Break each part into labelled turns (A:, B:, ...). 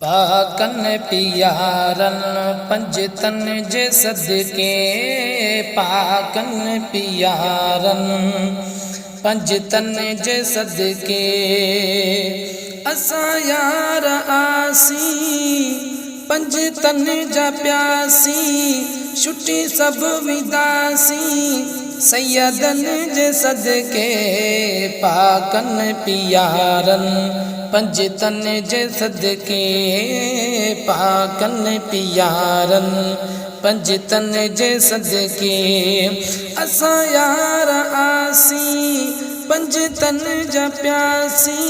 A: पाकन पियारन पंजतन जे सदके पाकन पियारन पंजतन जे सदके असां यार आसी पंजतन जा प्यासी छुट्टी सब विदासी सैयदन जे सदके पाकन पियारन पंजतन जे सदके पाकन पियारन पंजतन जे सदके असां यार आसी पंजतन जा प्यासी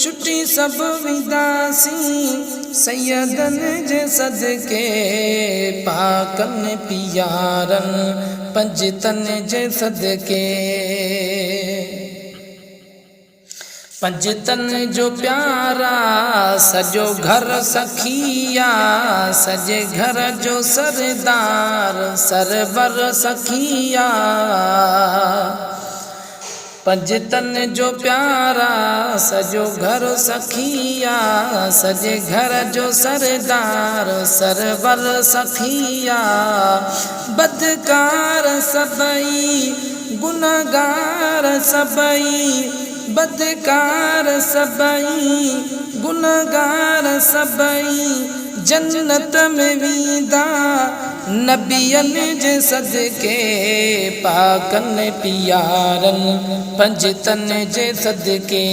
A: छुट्टी सब विदासी सैयदन जे सदके पाकन पियारन पंजतन जे सदके पंजतन जो प्यारा सजो घर सखिया सजे घर जो सरदार सरवर सखिया पंजतन जो प्यारा सजो घर सखिया सजे घर जो सरदार सरवर सखिया बदकार सबई गुनहगार सबई बदकार सबई गुनहगार सबई जन्नत में वीदा नबियन जे सदके पाकन पियारन पंजतन जे सदके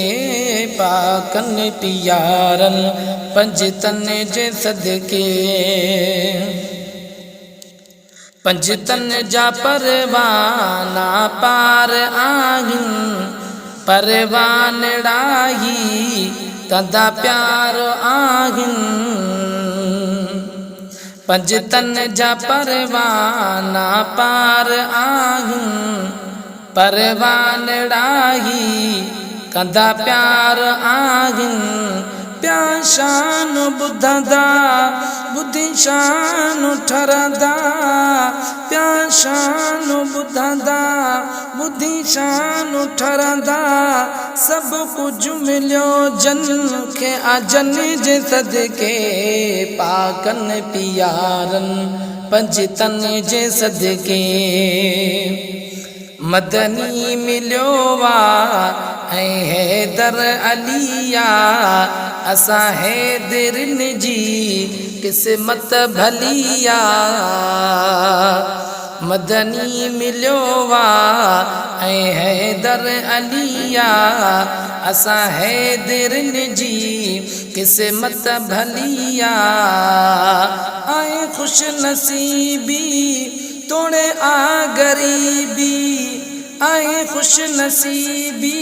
A: पाकन पियारन पंजतन जे सदके पंजतन जा परवाना पार आहिन परवानड़ाही तदा प्यार आहिन पंजतन जा परवाना पार आहिन परवानड़ाही कदा प्यार आहिन प्याशान बुद्धदा बुद्धि शान ठरदा प्याशान बुद्धदा बुद्धि शान ठरदा सब कुछ मिलो जन के अजन जे सदके पाकन पियारन पंजतन जे सदके मदनी मिलो वा हैदर अलिया असा हैदरन जी किस्मत भलिया मदनी मिलो वा हैदर अलिया असा हैदरन जी किस्मत भलिया आए खुश नसीबी तोड़े आ गरीबी आए खुश नसीबी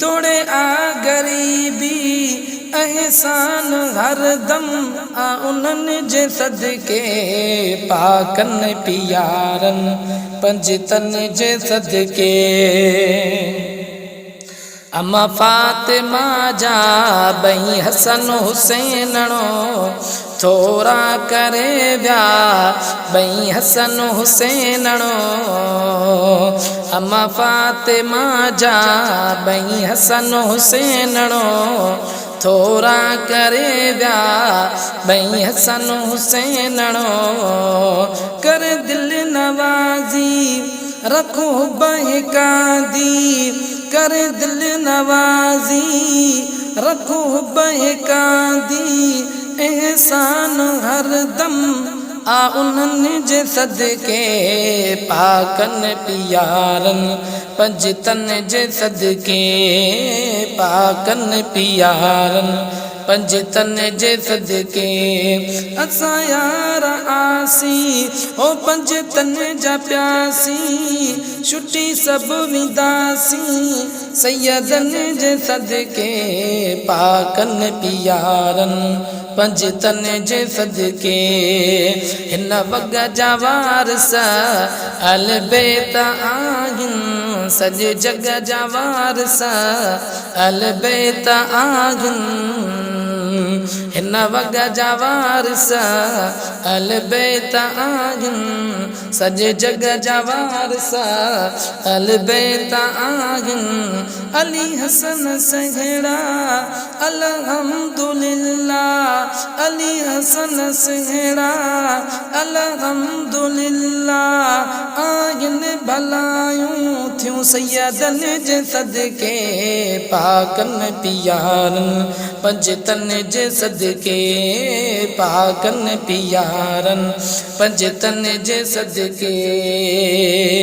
A: तोड़े आ गरीबी एहसान हर दम आ उन्हनि जे सदके पाकन पियारन पंजतन जे सदके अम्मा फातिमा जा बई हसन हुसैनणो थोरा करे व्या बई हसन हुसैनणो अम्मा फातिमा जा बई हसन हुसैनणो थोरा करे व्या बई हसन हुसैनणो कर दिल नवाजी रखो बहकादी कर दिल नवाजी रखो बहकादी एहसान हर दम आ उन्हनि जे सदके पाकन पियारन पंजतन जे सदके पाकन पियारन पंजतन जे सदके असां यार आसी ओ पंजतन जा प्यासी छुट्टी सब विदासी सैयदन जे सदके पाकन पियारन पंजतन जे सदके हिन वग जा वारस अल बेत आहिन सॼे जग जा वारस अल बेत आहिन हिन वग जा वारस अल बेत आहिन सॼे जग जा वारस अल बेत आहिन अली हसन सहेड़ा अल्हम्दुलिल्लाह अली हसन सेड़ा अल्हम्दुलिल्लाह आगिन भलायूं थियूं सैयदन जे सदके पाकन पियारन पंजतन जे सदके पाकन पियारन पंजतन जे सदके।